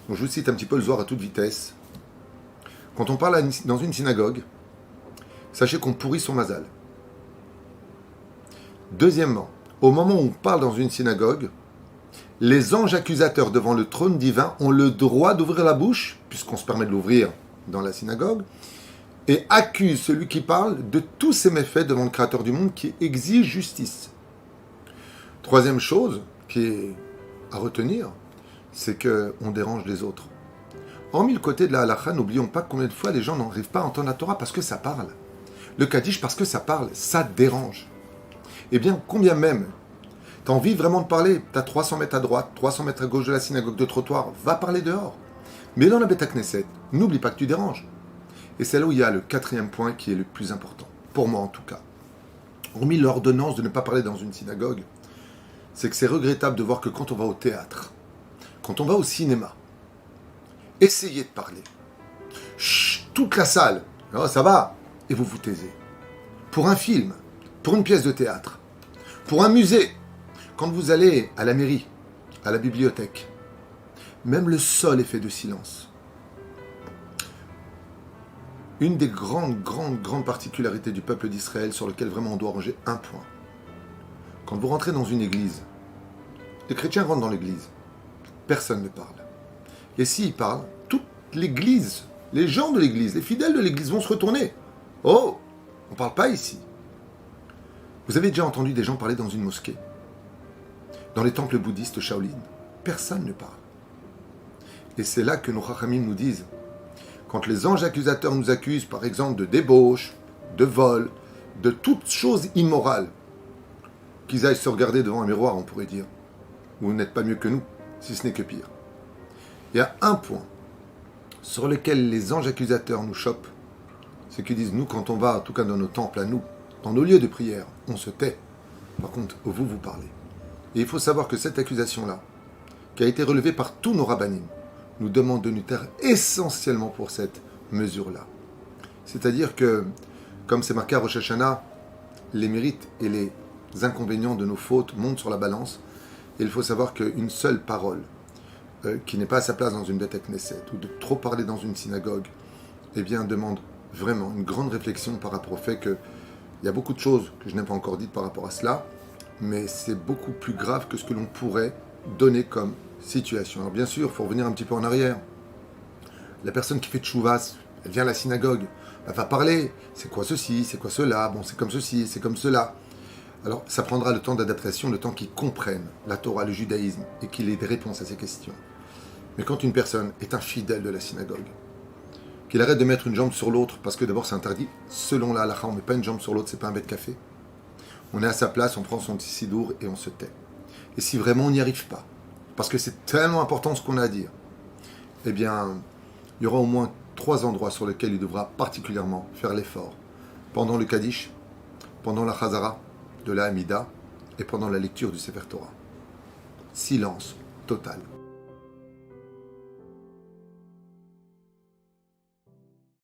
Donc, je vous cite un petit peu le Zohar à toute vitesse. Quand on parle dans une synagogue, sachez qu'on pourrit son mazal. Deuxièmement, au moment où on parle dans une synagogue, les anges accusateurs devant le trône divin ont le droit d'ouvrir la bouche, puisqu'on se permet de l'ouvrir dans la synagogue, et accusent celui qui parle de tous ses méfaits devant le Créateur du monde qui exige justice. Troisième chose qui est à retenir, c'est qu'on dérange les autres. Hormis le côté de la halakha, n'oublions pas combien de fois les gens n'arrivent pas à entendre la Torah parce que ça parle. Le Kaddish parce que ça parle, ça dérange. Eh bien, combien même tu as envie vraiment de parler, tu as 300 mètres à droite, 300 mètres à gauche de la synagogue de trottoir, va parler dehors. Mais dans la Beth Knesset, n'oublie pas que tu déranges. Et c'est là où il y a le quatrième point qui est le plus important, pour moi en tout cas. Hormis l'ordonnance de ne pas parler dans une synagogue, c'est que c'est regrettable de voir que quand on va au théâtre, quand on va au cinéma, essayez de parler. Chut, toute la salle, oh, ça va, et vous vous taisez. Pour un film, pour une pièce de théâtre, pour un musée, quand vous allez à la mairie, à la bibliothèque, même le sol est fait de silence. Une des grandes particularités du peuple d'Israël sur lequel vraiment on doit ranger un point. Quand vous rentrez dans une église, les chrétiens rentrent dans l'église, personne ne parle. Et s'ils parlent, toute l'église, les gens de l'église, les fidèles de l'église vont se retourner. Oh, on ne parle pas ici. Vous avez déjà entendu des gens parler dans une mosquée? Dans les temples bouddhistes Shaolin, personne ne parle. Et c'est là que nos Chachamim nous disent, quand les anges accusateurs nous accusent, par exemple, de débauche, de vol, de toutes choses immorales, qu'ils aillent se regarder devant un miroir, on pourrait dire. Vous n'êtes pas mieux que nous, si ce n'est que pire. Il y a un point sur lequel les anges accusateurs nous chopent, c'est qu'ils disent, nous, quand on va, en tout cas dans nos temples à nous, dans nos lieux de prière, on se tait. Par contre, vous parlez. Et il faut savoir que cette accusation-là, qui a été relevée par tous nos rabbinim, nous demande de nous taire essentiellement pour cette mesure-là. C'est-à-dire que, comme c'est marqué à Rosh Hashanah, les mérites et les inconvénients de nos fautes montent sur la balance. Et il faut savoir qu'une seule parole, qui n'est pas à sa place dans une Beth Knesset, ou de trop parler dans une synagogue, eh bien, demande vraiment une grande réflexion par rapport au fait qu'il y a beaucoup de choses que je n'ai pas encore dites par rapport à cela, mais c'est beaucoup plus grave que ce que l'on pourrait donner comme situation. Alors bien sûr, il faut revenir un petit peu en arrière. La personne qui fait tchouvas, elle vient à la synagogue, elle va parler, c'est quoi ceci, c'est quoi cela, bon c'est comme ceci, c'est comme cela. Alors ça prendra le temps d'adaptation, le temps qu'ils comprennent la Torah, le judaïsme, et qu'il ait des réponses à ces questions. Mais quand une personne est infidèle de la synagogue, qu'il arrête de mettre une jambe sur l'autre, parce que d'abord c'est interdit, selon la halakha, on ne met pas une jambe sur l'autre, c'est pas un bête café. On est à sa place, on prend son petit sidour et on se tait. Et si vraiment on n'y arrive pas, parce que c'est tellement important ce qu'on a à dire, eh bien, il y aura au moins 3 endroits sur lesquels il devra particulièrement faire l'effort. Pendant le Kaddish, pendant la Chazara, de la Hamida, et pendant la lecture du Sefer Torah. Silence total.